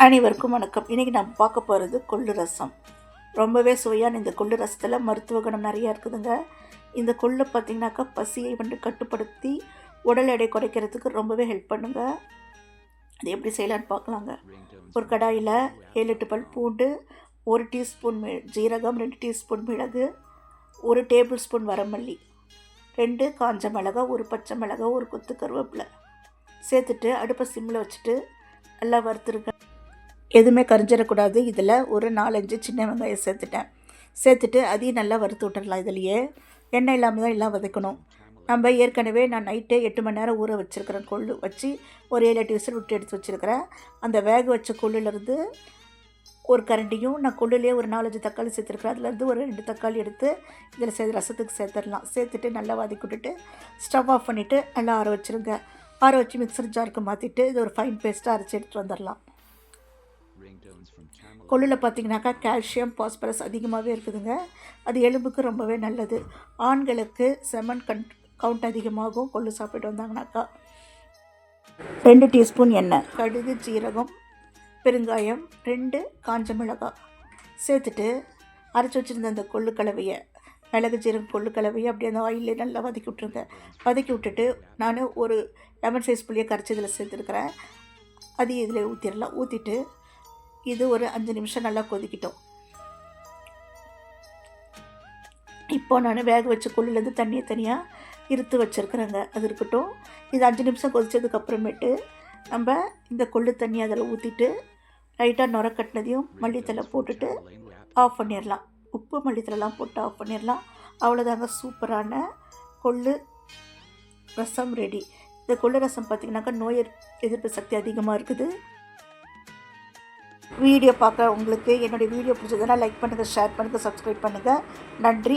அனைவருக்கும் வணக்கம். இன்றைக்கி நம்ம பார்க்க போகிறது கொள்ளு ரசம். ரொம்பவே சுவையான இந்த கொள்ளு ரசத்தில் மருத்துவ குணம் நிறையா இருக்குதுங்க. இந்த கொள்ளு பார்த்திங்கனாக்கா பசியை கட்டுப்படுத்தி உடல் எடை குறைக்கிறதுக்கு ரொம்பவே ஹெல்ப் பண்ணுங்க. அது எப்படி செய்யலான்னு பார்க்கலாங்க. ஒரு கடாயில் 7-8 பல் பூண்டு, 1 டீஸ்பூன் ஜீரகம், 2 டீஸ்பூன் மிளகு, 1 டேபிள் ஸ்பூன் வரமல்லி, 2 காஞ்ச மிளகாய், 1 பச்சை மிளகாய், 1 கொத்து கருவேப்பிலை சேர்த்துட்டு அடுப்பை சிம்மில் வச்சுட்டு நல்லா வறுத்துருங்க. எதுவுமே கரிஞ்சிடக்கூடாது. இதில் ஒரு 4-5 சின்ன வெங்காயம் சேர்த்துட்டு அதையும் நல்லா வறுத்து விட்டுடலாம். இதுலேயே எண்ணெய் இல்லாமல் தான் எல்லாம் வதக்கணும். நம்ம ஏற்கனவே நான் நைட்டே 8 மணி நேரம் ஊற வச்சுருக்கிறேன். கொள்ளு வச்சு ஒரு 7-8 விசில் விட்டு எடுத்து வச்சுருக்கிறேன். அந்த வேக வச்ச கொள்ளுலேருந்து ஒரு கரண்டியும் நான் கொள்ளுலேயே ஒரு 4-5 தக்காளி சேர்த்துருக்குறேன். அதுலேருந்து ஒரு 2 தக்காளி எடுத்து இதில் ரசத்துக்கு சேர்த்துடலாம். சேர்த்துட்டு நல்லா வதக்கி விட்டுட்டு ஸ்டவ் ஆஃப் பண்ணிவிட்டு நல்லா ஆற வச்சுருங்க. ஆற வச்சு மிக்சர் ஜாருக்கு மாற்றிட்டு இது ஒரு ஃபைன் பேஸ்ட்டாக அரைச்சி எடுத்துகிட்டு வந்துடலாம். கொள்ளில் பார்த்திங்கனாக்கா கால்சியம், பாஸ்பரஸ் அதிகமாகவே இருக்குதுங்க. அது எலும்புக்கு ரொம்பவே நல்லது. ஆண்களுக்கு செமன் கவுண்ட் அதிகமாகும் கொள்ளு சாப்பிட்டு வந்தாங்கனாக்கா. 2 டீஸ்பூன் எண்ணெய், கடுகு, ஜீரகம், பெருங்காயம், 2 காஞ்ச மிளகாய் சேர்த்துட்டு அரைச்சி வச்சுருந்த அந்த கொள்ளு கலவையை, மிளகு ஜீரகம் கொள்ளு கலவையை அப்படியே அந்த ஆயிலே நல்லா வதக்கி விட்ருங்க. வதக்கி விட்டுட்டு நான் ஒரு லெமன் சைஸ் புளியை கரைச்சி இதில் சேர்த்துருக்கிறேன். அதையும் இதில் ஊற்றிடலாம். ஊற்றிட்டு இது ஒரு 5 நிமிஷம் நல்லா கொதிக்கிட்டோம். இப்போ நான் வேக வச்ச கொள்ளுலேருந்து தண்ணியை தனியாக இருத்து வச்சுருக்குறேங்க. அது இருக்கட்டும். இது 5 நிமிஷம் கொதித்ததுக்கப்புறமேட்டு நம்ம இந்த கொள்ளு தண்ணி அதில் ஊற்றிட்டு லைட்டாக நுர கட்டினதையும் மல்லித்தலை போட்டுட்டு ஆஃப் பண்ணிடலாம். உப்பு மல்லித்தலைலாம் போட்டு ஆஃப் பண்ணிடலாம். அவ்வளோதாங்க, சூப்பரான கொள்ளு ரசம் ரெடி. இந்த கொள்ளு ரசம் பார்த்திங்கனாக்கா நோய் எதிர்ப்பு சக்தி அதிகமாக இருக்குது. வீடியோ பார்க்க உங்களுக்கு என்னுடைய வீடியோ பிடிச்சதுன்னா லைக் பண்ணுங்கள், ஷேர் பண்ணுங்கள், சப்ஸ்கிரைப் பண்ணுங்கள். நன்றி.